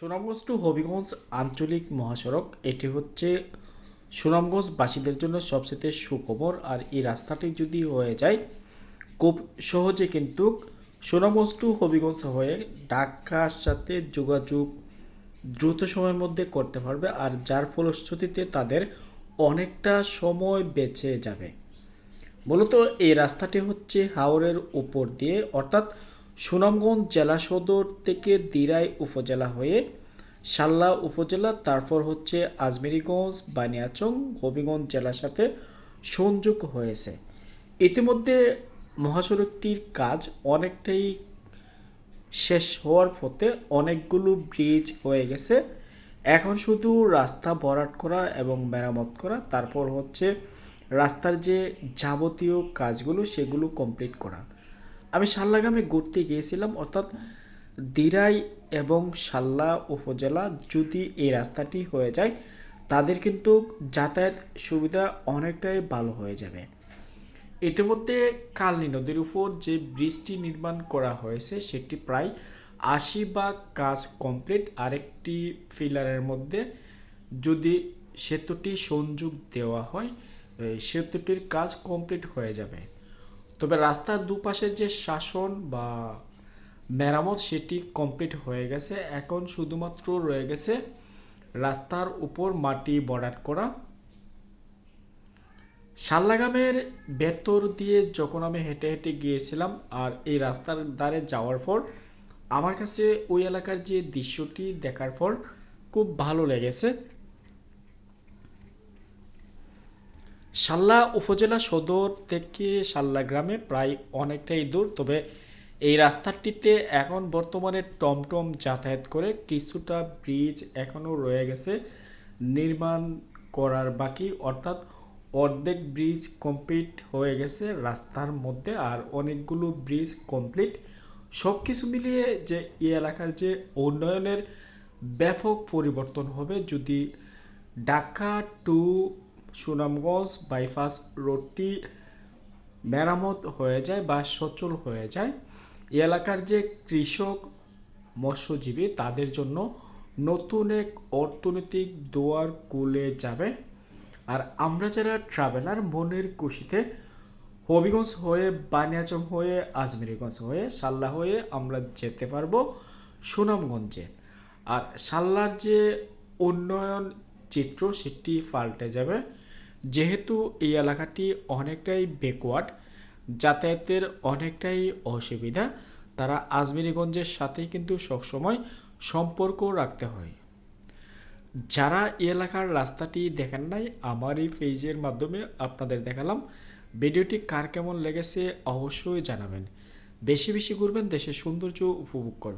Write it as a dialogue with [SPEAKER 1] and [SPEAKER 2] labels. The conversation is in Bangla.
[SPEAKER 1] সুনামগঞ্জ টু হবিগঞ্জ আঞ্চলিক মহাসড়ক এটি হচ্ছে সুনামগঞ্জবাসীদের জন্য সবচেয়ে সুখবর। আর এই রাস্তাটি যদি হয়ে যায় খুব সহজে কিন্তু সুনামগঞ্জ টু হবিগঞ্জ হয়ে ঢাকার সাথে যোগাযোগ দ্রুত সময়ের মধ্যে করতে পারবে, আর যার ফলশ্রুতিতে তাদের অনেকটা সময় বেঁচে যাবে। মূলত এই রাস্তাটি হচ্ছে হাওরের উপর দিয়ে, অর্থাৎ সুনামগঞ্জ জেলা সদর থেকে দিরাই উপজেলা হয়ে শাল্লা উপজেলা, তারপর হচ্ছে আজমেরীগঞ্জ, বানিয়াচং, হবিগঞ্জ জেলার সাথে সংযোগ হয়েছে। ইতিমধ্যে মহাসড়কটির কাজ অনেকটাই শেষ হওয়ার পথে, অনেকগুলো ব্রিজ হয়ে গেছে। এখন শুধু রাস্তা ভরাট করা এবং মেরামত করা, তারপর হচ্ছে রাস্তার যে যাবতীয় কাজগুলো সেগুলো কমপ্লিট করা। আমি শাল্লা গ্রামে ঘুরতে গিয়েছিলাম, অর্থাৎ দিরাই এবং শাল্লা উপজেলা যদি এই রাস্তাটি হয়ে যায় তাদের কিন্তু যাতায়াত সুবিধা অনেকটাই ভালো হয়ে যাবে। ইতিমধ্যে কালনী নদীর উপর যে ব্রিজটি নির্মাণ করা হয়েছে সেটি প্রায় ৮০ ভাগ কাজ কমপ্লিট। আরেকটি ফিলারের মধ্যে যদি সেতুটি সংযোগ দেওয়া হয় সেতুটির কাজ কমপ্লিট হয়ে যাবে। তবে রাস্তার দুপাশের যে শাসন বা মেরামত সেটি কমপ্লিট হয়ে গেছে। এখন শুধুমাত্র রয়ে গেছে রাস্তার উপর মাটি ভরাট করা। শাল্লাগ্রামের ভেতর দিয়ে যখন আমি হেঁটে হেঁটে গিয়েছিলাম আর এই রাস্তার ধারে যাওয়ার পর আমার কাছে ওই এলাকার যে দৃশ্যটি দেখার পর খুব ভালো লেগেছে। শাল্লা উপজেলা সদর থেকে শাল্লা গ্রামে প্রায় অনেকটাই দূর, তবে এই রাস্তাটিতে এখন বর্তমানে টমটম যাতায়াত করে। কিছুটা ব্রিজ এখনও রয়ে গেছে নির্মাণ করার বাকি, অর্থাৎ অর্ধেক ব্রিজ কমপ্লিট হয়ে গেছে রাস্তার মধ্যে, আর অনেকগুলো ব্রিজ কমপ্লিট। সব কিছু মিলিয়ে যে এই এলাকার যে উন্নয়নের ব্যাপক পরিবর্তন হবে যদি ঢাকা টু সুনামগঞ্জ বাইপাস রোডটি মেরামত হয়ে যায় বা সচল হয়ে যায়। এই এলাকার যে কৃষক মৎস্যজীবী তাদের জন্য নতুন এক অর্থনৈতিক দুয়ার খুলে যাবে। আর আমরা যারা ট্রাভেলার মনের খুশিতে হবিগঞ্জ হয়ে, বানিয়াচং হয়ে, আজমেরীগঞ্জ হয়ে, শাল্লা হয়ে আমরা যেতে পারবো সুনামগঞ্জে। আর শাল্লার যে উন্নয়ন চিত্র সেটি পাল্টে যাবে, যেহেতু এই এলাকাটি অনেকটাই ব্যাকওয়ার্ড, যাতায়াতের অনেকটাই অসুবিধা। তারা আজমেরীগঞ্জের সাথেই কিন্তু সবসময় সম্পর্ক রাখতে হয়। যারা এই এলাকার রাস্তাটি দেখেন নাই, আমার এই পেজের মাধ্যমে আপনাদের দেখালাম। ভিডিওটি কার কেমন লেগেছে অবশ্যই জানাবেন। বেশি বেশি ঘুরবেন, দেশের সৌন্দর্য উপভোগ করবেন।